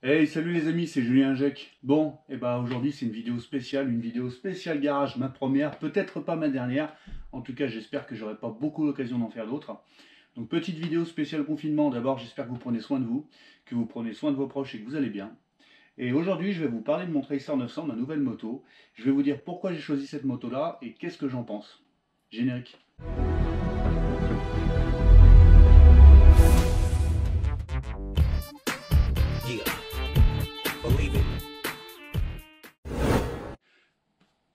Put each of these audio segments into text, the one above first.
Hey, salut les amis, c'est Julien Jec. Bon, et bah aujourd'hui c'est une vidéo spéciale garage, ma première, peut-être pas ma dernière. En tout cas, j'espère que j'aurai pas beaucoup l'occasion d'en faire d'autres. Donc petite vidéo spéciale confinement. D'abord, j'espère que vous prenez soin de vous, que vous prenez soin de vos proches et que vous allez bien. Et aujourd'hui, je vais vous parler de mon Tracer 900, ma nouvelle moto. Je vais vous dire pourquoi j'ai choisi cette moto-là et qu'est-ce que j'en pense. Générique.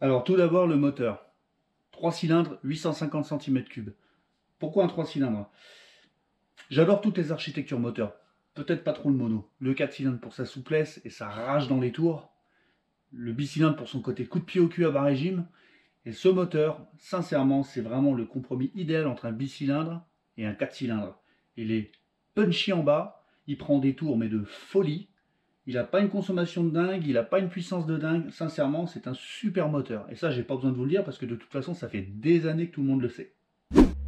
Alors tout d'abord le moteur. 3 cylindres, 850 cm3. Pourquoi un 3 cylindres? J'adore toutes les architectures moteurs. Peut-être pas trop le mono. Le 4 cylindres pour sa souplesse et sa rage dans les tours. Le bicylindre pour son côté coup de pied au cul à bas régime. Et ce moteur, sincèrement, c'est vraiment le compromis idéal entre un bicylindre et un 4 cylindres. Il est punchy en bas, il prend des tours mais de folie. Il n'a pas une consommation de dingue, il n'a pas une puissance de dingue. Sincèrement, c'est un super moteur. Et ça, j'ai pas besoin de vous le dire parce que de toute façon, ça fait des années que tout le monde le sait.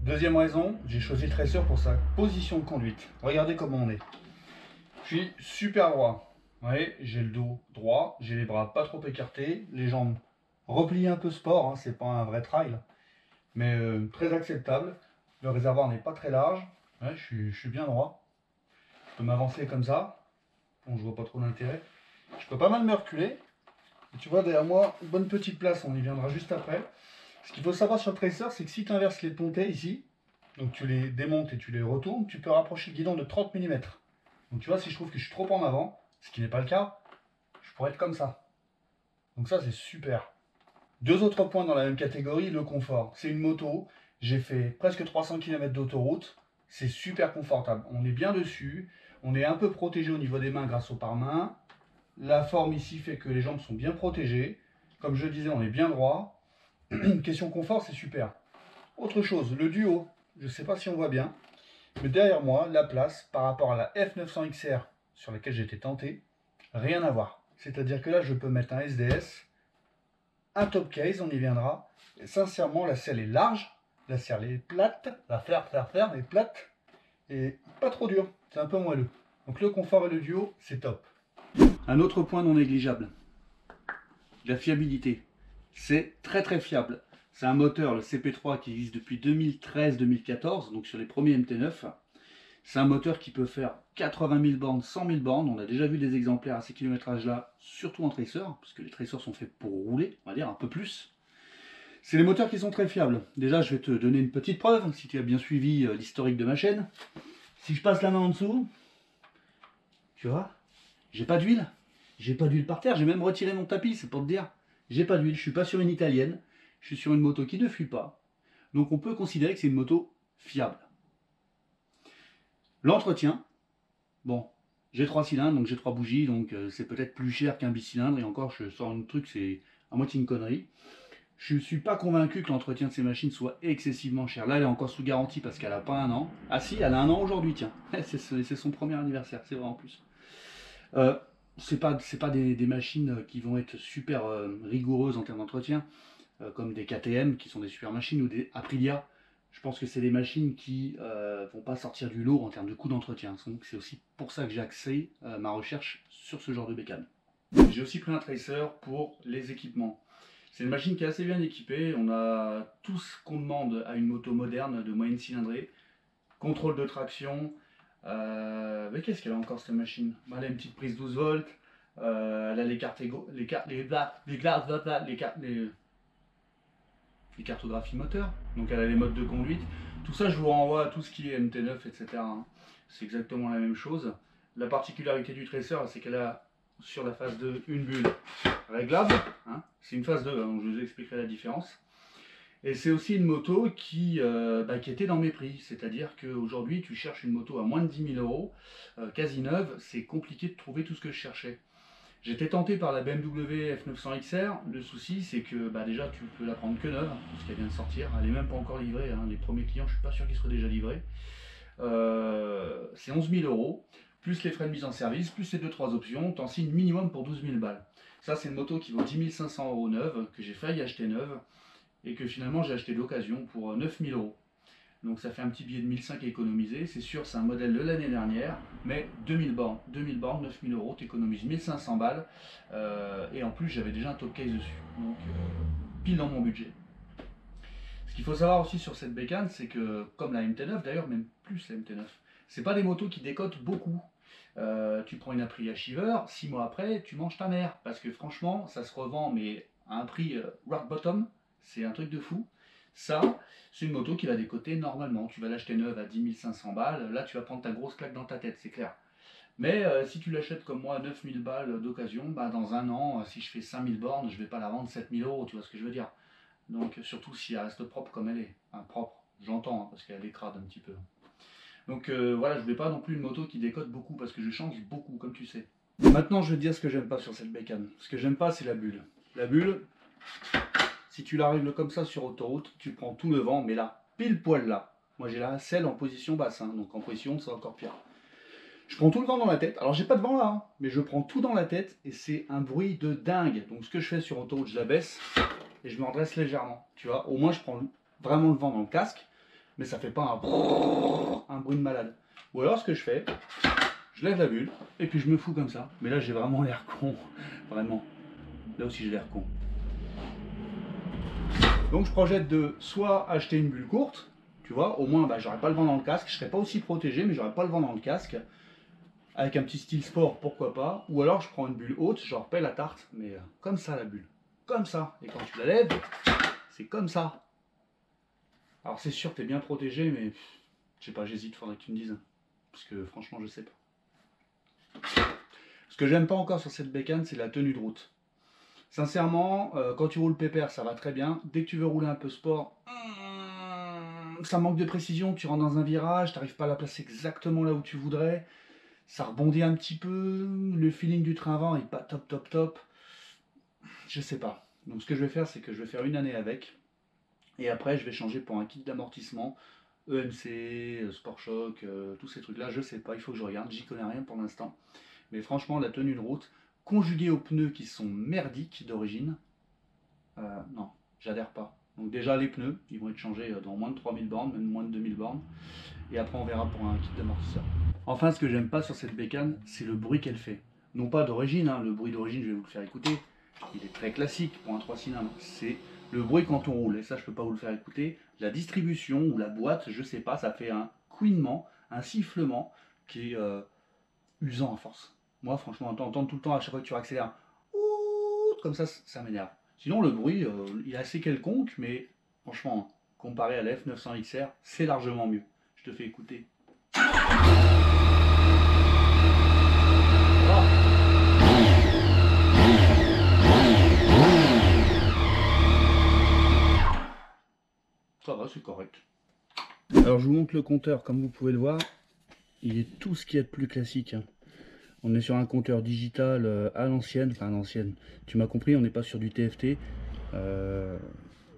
Deuxième raison, j'ai choisi le Tracer pour sa position de conduite. Regardez comment on est. Je suis super droit. Vous voyez, j'ai le dos droit, j'ai les bras pas trop écartés, les jambes repliées un peu sport, hein, c'est pas un vrai trail, mais très acceptable. Le réservoir n'est pas très large, ouais, je suis bien droit. Je peux m'avancer comme ça. Bon, je vois pas trop l'intérêt. Je peux pas mal me reculer. Et tu vois derrière moi, une bonne petite place, on y viendra juste après. Ce qu'il faut savoir sur le Tracer, c'est que si tu inverses les pontets ici, donc tu les démontes et tu les retournes, tu peux rapprocher le guidon de 30 mm. Donc tu vois, si je trouve que je suis trop en avant, ce qui n'est pas le cas, je pourrais être comme ça. Donc ça, c'est super. Deux autres points dans la même catégorie, le confort. C'est une moto, j'ai fait presque 300 km d'autoroute, c'est super confortable. On est bien dessus, on est un peu protégé au niveau des mains grâce au pare-main. La forme ici fait que les jambes sont bien protégées. Comme je le disais, on est bien droit. Question confort, c'est super. Autre chose, le duo. Je ne sais pas si on voit bien, mais derrière moi, la place par rapport à la F900 XR sur laquelle j'étais tenté, rien à voir. C'est-à-dire que là, je peux mettre un SDS, un top case, on y viendra. Et sincèrement, la selle est large, la selle est plate, la faire est plate et pas trop dure. C'est un peu moelleux. Donc le confort et le duo, c'est top. Un autre point non négligeable, la fiabilité. C'est très fiable. C'est un moteur, le CP3, qui existe depuis 2013-2014, donc sur les premiers MT9. C'est un moteur qui peut faire 80 000 bornes, 100 000 bornes. On a déjà vu des exemplaires à ces kilométrages-là, surtout en tracer, parce que les tracers sont faits pour rouler, on va dire, un peu plus. C'est les moteurs qui sont très fiables. Déjà, je vais te donner une petite preuve, si tu as bien suivi l'historique de ma chaîne. Si je passe la main en dessous, tu vois, j'ai pas d'huile. J'ai pas d'huile par terre, j'ai même retiré mon tapis, c'est pour te dire. J'ai pas d'huile, je suis pas sur une italienne, je suis sur une moto qui ne fuit pas. Donc on peut considérer que c'est une moto fiable. L'entretien, bon, j'ai 3 cylindres, donc j'ai 3 bougies, donc c'est peut-être plus cher qu'un bicylindre, et encore je sors un truc, c'est à moitié une connerie. Je ne suis pas convaincu que l'entretien de ces machines soit excessivement cher. Là, elle est encore sous garantie parce qu'elle n'a pas un an. Ah si, elle a un an aujourd'hui, tiens. C'est son premier anniversaire, c'est vrai en plus. C'est pas des machines qui vont être super rigoureuses en termes d'entretien, comme des KTM qui sont des super machines ou des Aprilia. Je pense que c'est des machines qui vont pas sortir du lot en termes de coût d'entretien. Donc c'est aussi pour ça que j'ai axé ma recherche sur ce genre de bécane. J'ai aussi pris un tracer pour les équipements. C'est une machine qui est assez bien équipée. On a tout ce qu'on demande à une moto moderne de moyenne cylindrée. Contrôle de traction. Mais qu'est-ce qu'elle a encore cette machine? Elle a une petite prise 12 volts. Elle a les cartographies moteurs. Donc elle a les modes de conduite. Tout ça, je vous renvoie à tout ce qui est MT9, etc. C'est exactement la même chose. La particularité du tracer, c'est qu'elle a sur la phase 2 une bulle réglable. C'est une phase 2, donc je vous expliquerai la différence. Et c'est aussi une moto qui était dans mes prix. C'est-à-dire qu'aujourd'hui, tu cherches une moto à moins de 10 000 €, quasi neuve, c'est compliqué de trouver tout ce que je cherchais. J'étais tenté par la BMW F900 XR. Le souci, c'est que déjà, tu peux la prendre que neuve, parce qu'elle vient de sortir. Elle n'est même pas encore livrée. Les premiers clients, je ne suis pas sûr qu'ils soient déjà livrés. C'est 11 000 €, plus les frais de mise en service, plus les 2-3 options. T'en signes minimum pour 12 000 balles. Ça, c'est une moto qui vaut 10 500 € neuve, que j'ai failli acheter neuve, et que finalement j'ai acheté d'occasion pour 9 000 €. Donc ça fait un petit billet de 1005 à économiser. C'est sûr, c'est un modèle de l'année dernière, mais 2000 bornes. 2000 bornes, 9000 euros, tu économises 1500 balles. Et en plus, j'avais déjà un top case dessus. Donc pile dans mon budget. Ce qu'il faut savoir aussi sur cette bécane, c'est que, comme la MT9 d'ailleurs, même plus la MT9, c'est pas des motos qui décotent beaucoup. Tu prends une Aprilia Shiver, 6 mois après, tu manges ta mère. Parce que franchement, ça se revend, mais à un prix rock bottom, c'est un truc de fou. Ça, c'est une moto qui va décoter normalement. Tu vas l'acheter neuve à 10 500 balles, là tu vas prendre ta grosse claque dans ta tête, c'est clair. Mais si tu l'achètes comme moi à 9000 balles d'occasion, bah, dans un an, si je fais 5000 bornes, je vais pas la vendre 7000 euros, tu vois ce que je veux dire. Donc surtout si elle reste propre comme elle est. Enfin, propre, j'entends, hein, parce qu'elle décrade un petit peu. Donc voilà, je voulais pas non plus une moto qui décote beaucoup, parce que je change beaucoup, comme tu sais. Maintenant, je vais te dire ce que j'aime pas sur cette bécane. Ce que j'aime pas, c'est la bulle. La bulle, si tu la règles comme ça sur autoroute, tu prends tout le vent, mais là, pile poil là. Moi j'ai la selle en position basse, hein, donc en position c'est encore pire. Je prends tout le vent dans la tête. Alors j'ai pas de vent là, hein, mais je prends tout dans la tête et c'est un bruit de dingue. Donc ce que je fais sur autoroute, je la baisse et je me redresse légèrement. Tu vois, au moins je prends vraiment le vent dans le casque, mais ça fait pas un bruit de malade. Ou alors ce que je fais, je lève la bulle et puis je me fous comme ça. Mais là j'ai vraiment l'air con, vraiment. Là aussi j'ai l'air con. Donc je projette de soit acheter une bulle courte, tu vois, au moins bah, j'aurais pas le vent dans le casque, je serais pas aussi protégé, mais j'aurais pas le vent dans le casque. Avec un petit style sport, pourquoi pas. Ou alors je prends une bulle haute, genre paie la tarte, mais comme ça la bulle. Comme ça. Et quand tu la lèves, c'est comme ça. Alors c'est sûr, t'es bien protégé, mais je sais pas, j'hésite, faudrait que tu me dises. Parce que franchement, je sais pas. Ce que j'aime pas encore sur cette bécane, c'est la tenue de route. Sincèrement, quand tu roules pépère, ça va très bien. Dès que tu veux rouler un peu sport, ça manque de précision. Tu rentres dans un virage, tu n'arrives pas à la placer exactement là où tu voudrais. Ça rebondit un petit peu. Le feeling du train avant est pas top. Je sais pas. Donc ce que je vais faire, c'est que je vais faire une année avec. Et après, je vais changer pour un kit d'amortissement. EMC, Sport Choc, tous ces trucs-là, je sais pas, il faut que je regarde. J'y connais rien pour l'instant. Mais franchement, la tenue de route, conjuguée aux pneus qui sont merdiques d'origine, non, j'adhère pas. Donc déjà les pneus, ils vont être changés dans moins de 3000 bornes, même moins de 2000 bornes. Et après on verra pour un kit d'amortisseur. Enfin, ce que j'aime pas sur cette bécane, c'est le bruit qu'elle fait. Non pas d'origine, hein, le bruit d'origine je vais vous le faire écouter. Il est très classique pour un 3 cylindres. C'est le bruit quand on roule, et ça je peux pas vous le faire écouter. La distribution ou la boîte, je sais pas, ça fait un couinement, un sifflement qui est usant à force. Moi franchement, t'entends tout le temps à chaque fois que tu accélères, comme ça m'énerve. Sinon le bruit, il est assez quelconque, mais franchement, comparé à la F900 XR, c'est largement mieux. Je te fais écouter. Ça va, c'est correct. Alors je vous montre le compteur, comme vous pouvez le voir, il est tout ce qu'il y a de plus classique. On est sur un compteur digital à l'ancienne, enfin à l'ancienne, tu m'as compris, on n'est pas sur du TFT.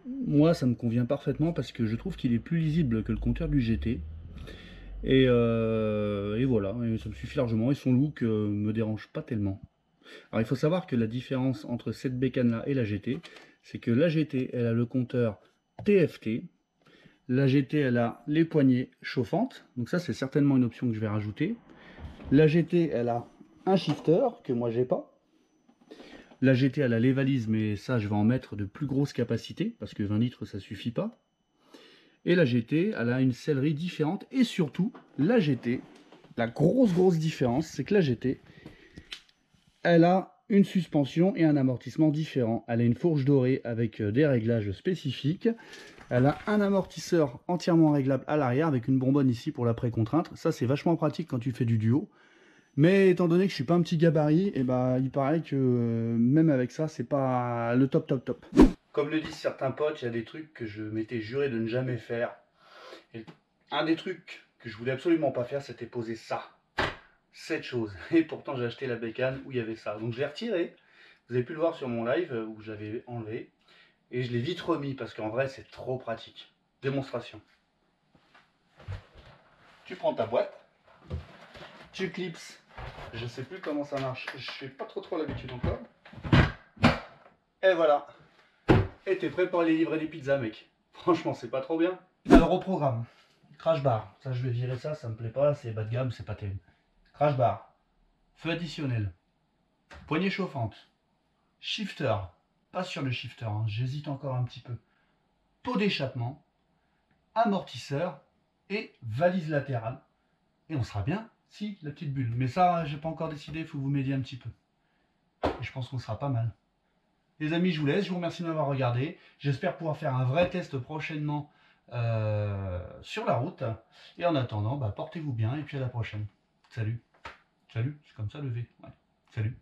Moi ça me convient parfaitement parce que je trouve qu'il est plus lisible que le compteur du GT. Et voilà, et ça me suffit largement, et son look me dérange pas tellement. Alors il faut savoir que la différence entre cette bécane là et la GT, c'est que la GT elle a le compteur TFT, la GT elle a les poignées chauffantes, donc ça c'est certainement une option que je vais rajouter. La GT elle a un shifter que moi j'ai pas. La GT elle a les valises, mais ça je vais en mettre de plus grosses capacités parce que 20 litres ça suffit pas. Et la GT elle a une sellerie différente, et surtout la GT, la grosse différence c'est que la GT elle a une suspension et un amortissement différents. Elle a une fourche dorée avec des réglages spécifiques. Elle a un amortisseur entièrement réglable à l'arrière avec une bonbonne ici pour la pré-contrainte. Ça c'est vachement pratique quand tu fais du duo. Mais étant donné que je suis pas un petit gabarit, et bah, il paraît que même avec ça, c'est pas le top. Comme le disent certains potes, il y a des trucs que je m'étais juré de ne jamais faire. Et un des trucs que je voulais absolument pas faire, c'était poser ça. Cette chose. Et pourtant, j'ai acheté la bécane où il y avait ça. Donc je l'ai retiré. Vous avez pu le voir sur mon live où j'avais enlevé. Et je l'ai vite remis parce qu'en vrai, c'est trop pratique. Démonstration. Tu prends ta boîte. Tu clipses. Je sais plus comment ça marche, je n'ai pas trop l'habitude encore. Et voilà. Et t'es prêt pour aller livrer des pizzas, mec. Franchement, c'est pas trop bien. Alors au programme. Crash bar, ça je vais virer ça, ça me plaît pas, c'est bas de gamme, c'est pas terrible. Crash bar, feu additionnel, poignée chauffante, shifter, pas sur le shifter, hein, j'hésite encore un petit peu. Pot d'échappement, amortisseur et valise latérale. Et on sera bien si la petite bulle. Mais ça, j'ai pas encore décidé, il faut vous m'aider un petit peu. Et je pense qu'on sera pas mal. Les amis, je vous laisse, je vous remercie de m'avoir regardé. J'espère pouvoir faire un vrai test prochainement sur la route. Et en attendant, bah, portez-vous bien et puis à la prochaine. Salut. Salut, c'est comme ça le V. Ouais. Salut.